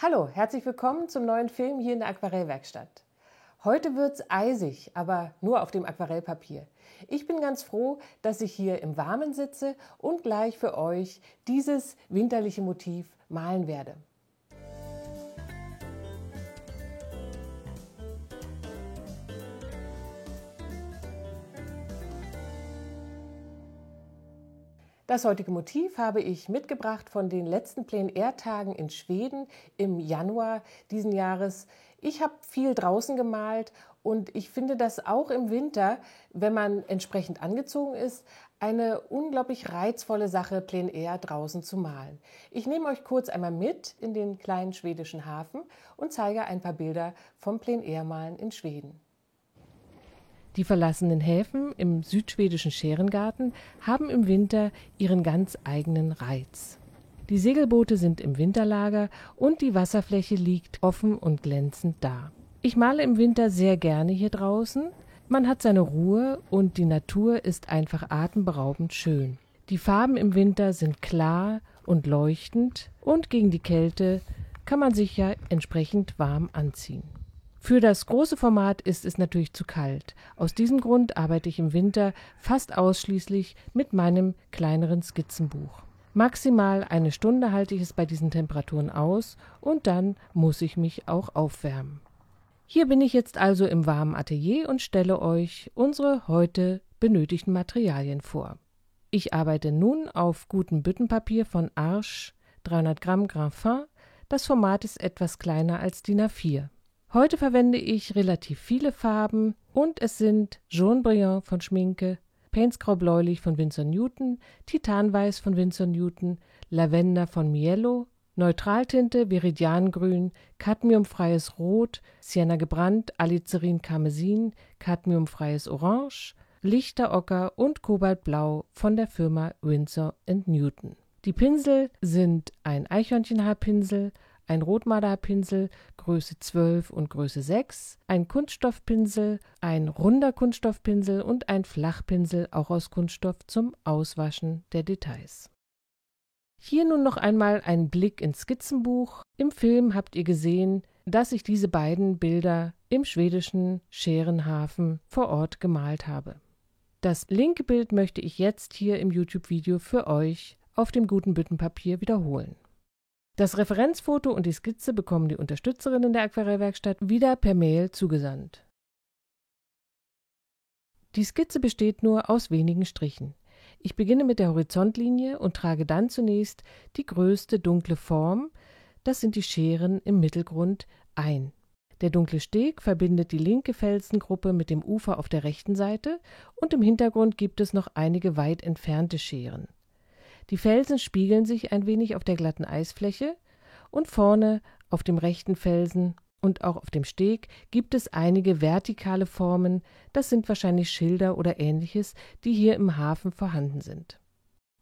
Hallo, herzlich willkommen zum neuen Film hier in der Aquarellwerkstatt. Heute wird's eisig, aber nur auf dem Aquarellpapier. Ich bin ganz froh, dass ich hier im Warmen sitze und gleich für euch dieses winterliche Motiv malen werde. Das heutige Motiv habe ich mitgebracht von den letzten Plein-Air-Tagen in Schweden im Januar diesen Jahres. Ich habe viel draußen gemalt und ich finde das auch im Winter, wenn man entsprechend angezogen ist, eine unglaublich reizvolle Sache, Plein-Air draußen zu malen. Ich nehme euch kurz einmal mit in den kleinen schwedischen Hafen und zeige ein paar Bilder vom Plein-Air-Malen in Schweden. Die verlassenen Häfen im südschwedischen Scherengarten haben im Winter ihren ganz eigenen Reiz. Die Segelboote sind im Winterlager und die Wasserfläche liegt offen und glänzend da. Ich male im Winter sehr gerne hier draußen. Man hat seine Ruhe und die Natur ist einfach atemberaubend schön. Die Farben im Winter sind klar und leuchtend und gegen die Kälte kann man sich ja entsprechend warm anziehen. Für das große Format ist es natürlich zu kalt. Aus diesem Grund arbeite ich im Winter fast ausschließlich mit meinem kleineren Skizzenbuch. Maximal eine Stunde halte ich es bei diesen Temperaturen aus und dann muss ich mich auch aufwärmen. Hier bin ich jetzt also im warmen Atelier und stelle euch unsere heute benötigten Materialien vor. Ich arbeite nun auf gutem Büttenpapier von Arches 300 Gramm Graphit. Das Format ist etwas kleiner als DIN A4. Heute verwende ich relativ viele Farben und es sind Jaune Brillant von Schminke, Paints Grau-Bläulich von Winsor Newton, Titanweiß von Winsor Newton, Lavender von Mielo, Neutraltinte Viridiangrün, Cadmiumfreies Rot, Sienna gebrannt, Alizarin Karmesin, Cadmiumfreies Orange, Lichter Ocker und Kobaltblau von der Firma Winsor & Newton. Die Pinsel sind ein Eichhörnchenhaarpinsel, ein Rotmarderpinsel Größe 12 und Größe 6, ein Kunststoffpinsel, ein runder Kunststoffpinsel und ein Flachpinsel, auch aus Kunststoff, zum Auswaschen der Details. Hier nun noch einmal ein Blick ins Skizzenbuch. Im Film habt ihr gesehen, dass ich diese beiden Bilder im schwedischen Scherenhafen vor Ort gemalt habe. Das linke Bild möchte ich jetzt hier im YouTube-Video für euch auf dem guten Büttenpapier wiederholen. Das Referenzfoto und die Skizze bekommen die Unterstützerinnen der Aquarellwerkstatt wieder per Mail zugesandt. Die Skizze besteht nur aus wenigen Strichen. Ich beginne mit der Horizontlinie und trage dann zunächst die größte dunkle Form, das sind die Scheren im Mittelgrund, ein. Der dunkle Steg verbindet die linke Felsengruppe mit dem Ufer auf der rechten Seite und im Hintergrund gibt es noch einige weit entfernte Scheren. Die Felsen spiegeln sich ein wenig auf der glatten Eisfläche und vorne auf dem rechten Felsen und auch auf dem Steg gibt es einige vertikale Formen, das sind wahrscheinlich Schilder oder ähnliches, die hier im Hafen vorhanden sind.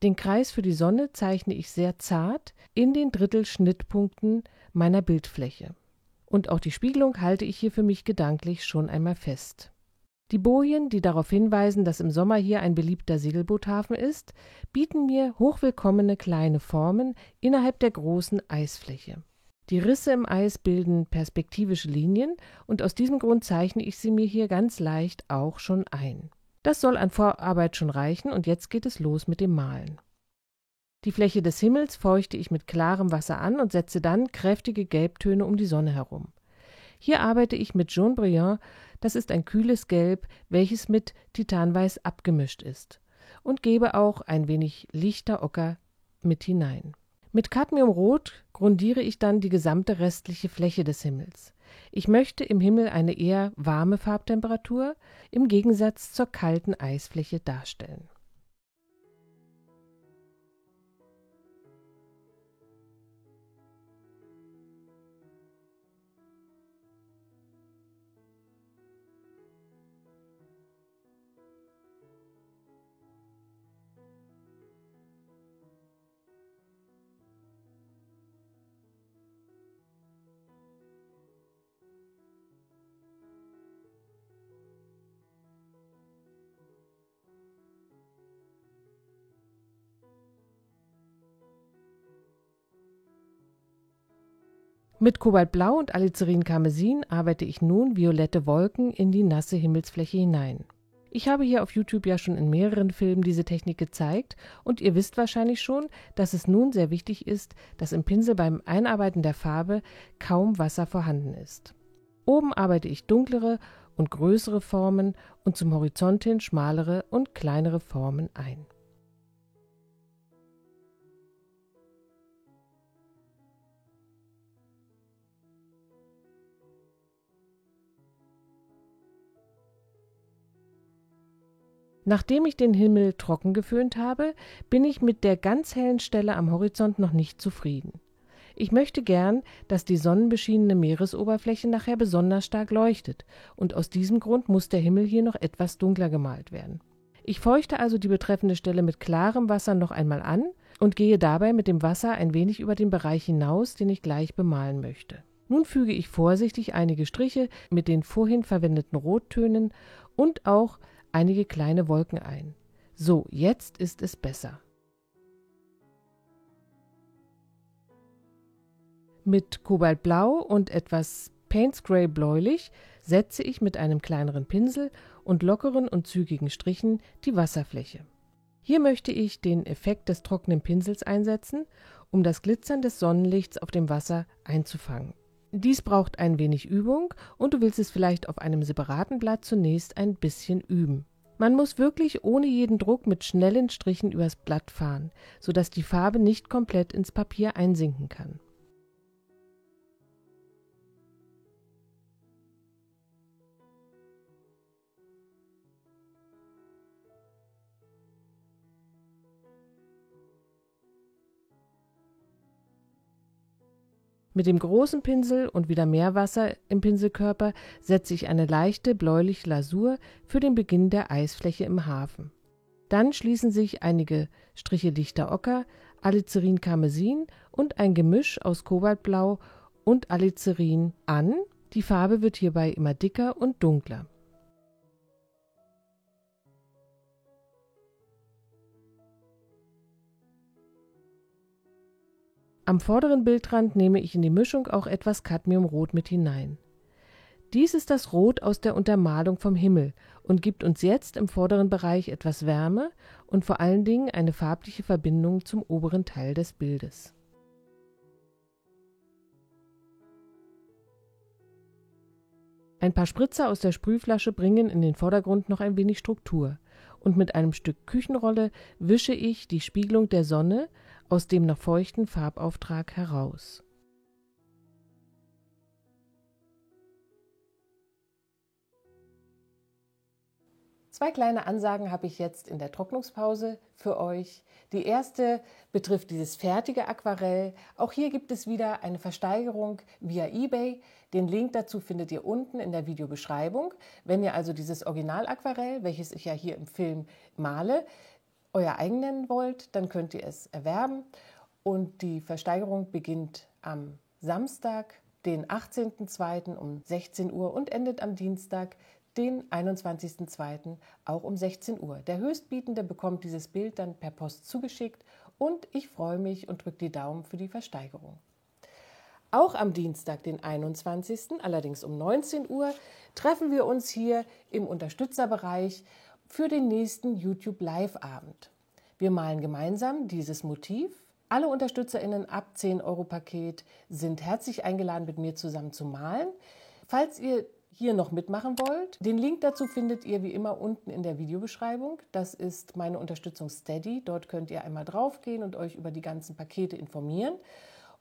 Den Kreis für die Sonne zeichne ich sehr zart in den Drittelschnittpunkten meiner Bildfläche. Und auch die Spiegelung halte ich hier für mich gedanklich schon einmal fest. Die Bojen, die darauf hinweisen, dass im Sommer hier ein beliebter Segelboothafen ist, bieten mir hochwillkommene kleine Formen innerhalb der großen Eisfläche. Die Risse im Eis bilden perspektivische Linien und aus diesem Grund zeichne ich sie mir hier ganz leicht auch schon ein. Das soll an Vorarbeit schon reichen und jetzt geht es los mit dem Malen. Die Fläche des Himmels feuchte ich mit klarem Wasser an und setze dann kräftige Gelbtöne um die Sonne herum. Hier arbeite ich mit Jaune Brillant, das ist ein kühles Gelb, welches mit Titanweiß abgemischt ist, und gebe auch ein wenig Lichter Ocker mit hinein. Mit Cadmiumrot grundiere ich dann die gesamte restliche Fläche des Himmels. Ich möchte im Himmel eine eher warme Farbtemperatur im Gegensatz zur kalten Eisfläche darstellen. Mit Kobaltblau und Alizarin-Karmesin arbeite ich nun violette Wolken in die nasse Himmelsfläche hinein. Ich habe hier auf YouTube ja schon in mehreren Filmen diese Technik gezeigt und ihr wisst wahrscheinlich schon, dass es nun sehr wichtig ist, dass im Pinsel beim Einarbeiten der Farbe kaum Wasser vorhanden ist. Oben arbeite ich dunklere und größere Formen und zum Horizont hin schmalere und kleinere Formen ein. Nachdem ich den Himmel trocken geföhnt habe, bin ich mit der ganz hellen Stelle am Horizont noch nicht zufrieden. Ich möchte gern, dass die sonnenbeschienene Meeresoberfläche nachher besonders stark leuchtet und aus diesem Grund muss der Himmel hier noch etwas dunkler gemalt werden. Ich feuchte also die betreffende Stelle mit klarem Wasser noch einmal an und gehe dabei mit dem Wasser ein wenig über den Bereich hinaus, den ich gleich bemalen möchte. Nun füge ich vorsichtig einige Striche mit den vorhin verwendeten Rottönen und auch einige kleine Wolken ein. So, jetzt ist es besser. Mit Kobaltblau und etwas Payne's Grey bläulich setze ich mit einem kleineren Pinsel und lockeren und zügigen Strichen die Wasserfläche. Hier möchte ich den Effekt des trockenen Pinsels einsetzen, um das Glitzern des Sonnenlichts auf dem Wasser einzufangen. Dies braucht ein wenig Übung und du willst es vielleicht auf einem separaten Blatt zunächst ein bisschen üben. Man muss wirklich ohne jeden Druck mit schnellen Strichen übers Blatt fahren, sodass die Farbe nicht komplett ins Papier einsinken kann. Mit dem großen Pinsel und wieder mehr Wasser im Pinselkörper setze ich eine leichte bläuliche Lasur für den Beginn der Eisfläche im Hafen. Dann schließen sich einige Striche dichter Ocker, Alizarin-Karmesin und ein Gemisch aus Kobaltblau und Alizarin an. Die Farbe wird hierbei immer dicker und dunkler. Am vorderen Bildrand nehme ich in die Mischung auch etwas Cadmiumrot mit hinein. Dies ist das Rot aus der Untermalung vom Himmel und gibt uns jetzt im vorderen Bereich etwas Wärme und vor allen Dingen eine farbliche Verbindung zum oberen Teil des Bildes. Ein paar Spritzer aus der Sprühflasche bringen in den Vordergrund noch ein wenig Struktur und mit einem Stück Küchenrolle wische ich die Spiegelung der Sonne aus dem noch feuchten Farbauftrag heraus. Zwei kleine Ansagen habe ich jetzt in der Trocknungspause für euch. Die erste betrifft dieses fertige Aquarell. Auch hier gibt es wieder eine Versteigerung via eBay. Den Link dazu findet ihr unten in der Videobeschreibung. Wenn ihr also dieses Original-Aquarell, welches ich ja hier im Film male, euer eigen nennen wollt, dann könnt ihr es erwerben. Und die Versteigerung beginnt am Samstag, den 18.02. um 16 Uhr und endet am Dienstag, den 21.02. auch um 16 Uhr. Der Höchstbietende bekommt dieses Bild dann per Post zugeschickt und ich freue mich und drücke die Daumen für die Versteigerung. Auch am Dienstag, den 21., allerdings um 19 Uhr, treffen wir uns hier im Unterstützerbereich für den nächsten YouTube Live-Abend. Wir malen gemeinsam dieses Motiv. Alle UnterstützerInnen ab 10 € Paket sind herzlich eingeladen, mit mir zusammen zu malen. Falls ihr hier noch mitmachen wollt, den Link dazu findet ihr wie immer unten in der Videobeschreibung. Das ist meine Unterstützung Steady. Dort könnt ihr einmal draufgehen und euch über die ganzen Pakete informieren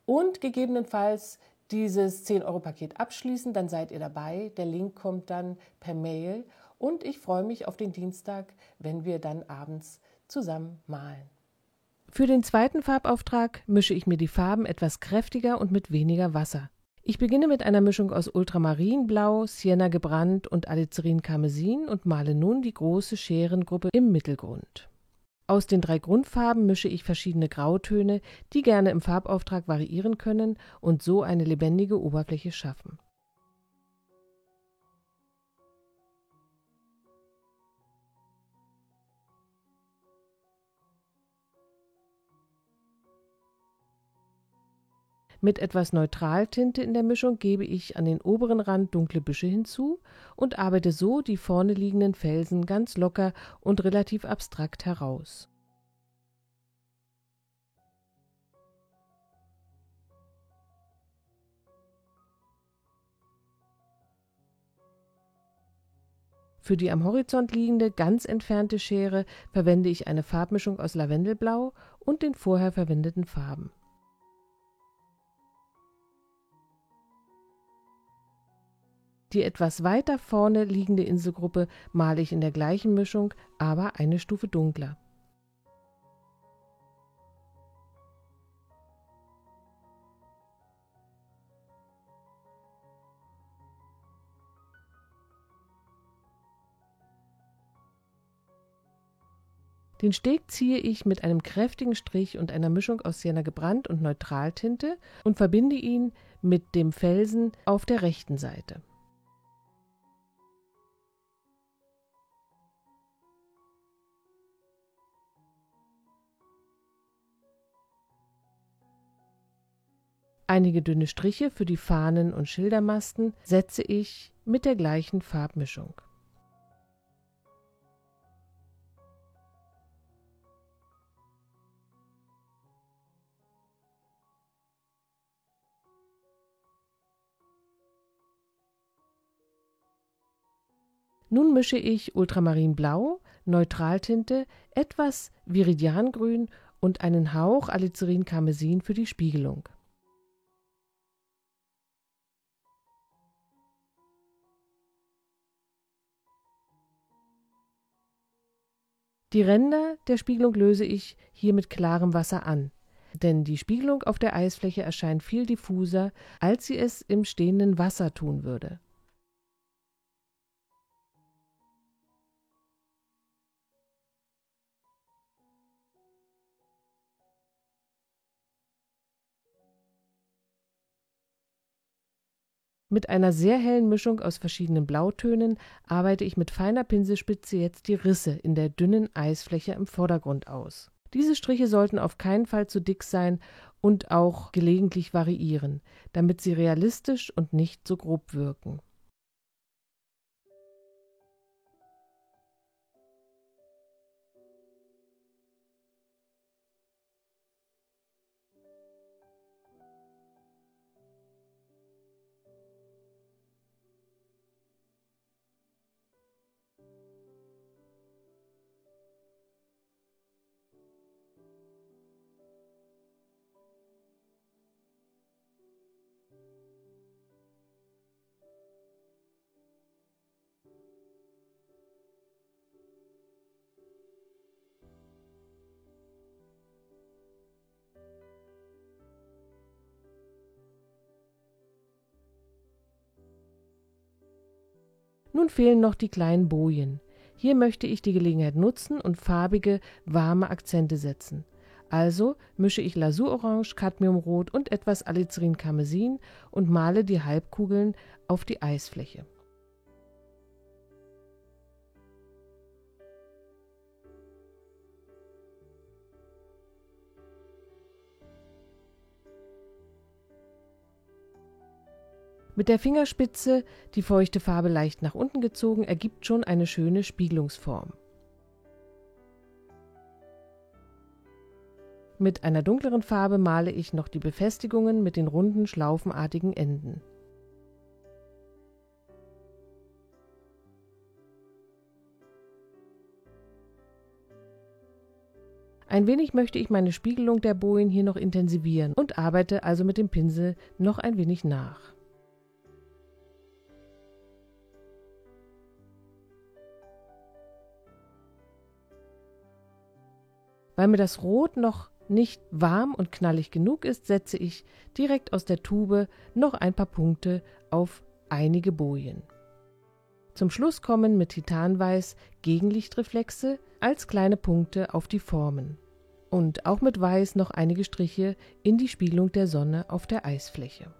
und gegebenenfalls dieses 10 € Paket abschließen. Dann seid ihr dabei. Der Link kommt dann per Mail und ich freue mich auf den Dienstag, wenn wir dann abends zusammen malen. Für den zweiten Farbauftrag mische ich mir die Farben etwas kräftiger und mit weniger Wasser. Ich beginne mit einer Mischung aus Ultramarinblau, Sienna gebrannt und Alizarin-Karmesin und male nun die große Scherengruppe im Mittelgrund. Aus den 3 Grundfarben mische ich verschiedene Grautöne, die gerne im Farbauftrag variieren können und so eine lebendige Oberfläche schaffen. Mit etwas Neutraltinte in der Mischung gebe ich an den oberen Rand dunkle Büsche hinzu und arbeite so die vorne liegenden Felsen ganz locker und relativ abstrakt heraus. Für die am Horizont liegende, ganz entfernte Schere verwende ich eine Farbmischung aus Lavendelblau und den vorher verwendeten Farben. Die etwas weiter vorne liegende Inselgruppe male ich in der gleichen Mischung, aber eine Stufe dunkler. Den Steg ziehe ich mit einem kräftigen Strich und einer Mischung aus Sienna gebrannt und Neutraltinte und verbinde ihn mit dem Felsen auf der rechten Seite. Einige dünne Striche für die Fahnen und Schildermasten setze ich mit der gleichen Farbmischung. Nun mische ich Ultramarinblau, Neutraltinte, etwas Viridiangrün und einen Hauch Alizarin-Karmesin für die Spiegelung. Die Ränder der Spiegelung löse ich hier mit klarem Wasser an, denn die Spiegelung auf der Eisfläche erscheint viel diffuser, als sie es im stehenden Wasser tun würde. Mit einer sehr hellen Mischung aus verschiedenen Blautönen arbeite ich mit feiner Pinselspitze jetzt die Risse in der dünnen Eisfläche im Vordergrund aus. Diese Striche sollten auf keinen Fall zu dick sein und auch gelegentlich variieren, damit sie realistisch und nicht so grob wirken. Nun fehlen noch die kleinen Bojen. Hier möchte ich die Gelegenheit nutzen und farbige, warme Akzente setzen. Also mische ich Lasurorange, Cadmiumrot und etwas Alizarin-Karmesin und male die Halbkugeln auf die Eisfläche. Mit der Fingerspitze die feuchte Farbe leicht nach unten gezogen, ergibt schon eine schöne Spiegelungsform. Mit einer dunkleren Farbe male ich noch die Befestigungen mit den runden, schlaufenartigen Enden. Ein wenig möchte ich meine Spiegelung der Bojen hier noch intensivieren und arbeite also mit dem Pinsel noch ein wenig nach. Weil mir das Rot noch nicht warm und knallig genug ist, setze ich direkt aus der Tube noch ein paar Punkte auf einige Bojen. Zum Schluss kommen mit Titanweiß Gegenlichtreflexe als kleine Punkte auf die Formen. Und auch mit Weiß noch einige Striche in die Spiegelung der Sonne auf der Eisfläche.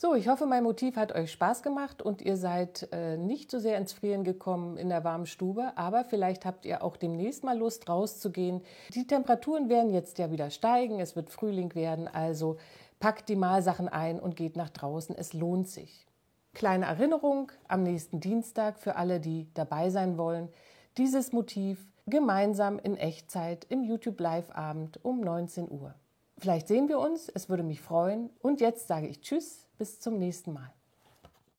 So, ich hoffe, mein Motiv hat euch Spaß gemacht und ihr seid nicht so sehr ins Frieren gekommen in der warmen Stube, aber vielleicht habt ihr auch demnächst mal Lust rauszugehen. Die Temperaturen werden jetzt ja wieder steigen, es wird Frühling werden, also packt die Malsachen ein und geht nach draußen, es lohnt sich. Kleine Erinnerung, am nächsten Dienstag für alle, die dabei sein wollen, dieses Motiv gemeinsam in Echtzeit im YouTube-Live-Abend um 19 Uhr. Vielleicht sehen wir uns, es würde mich freuen. Und jetzt sage ich Tschüss, bis zum nächsten Mal.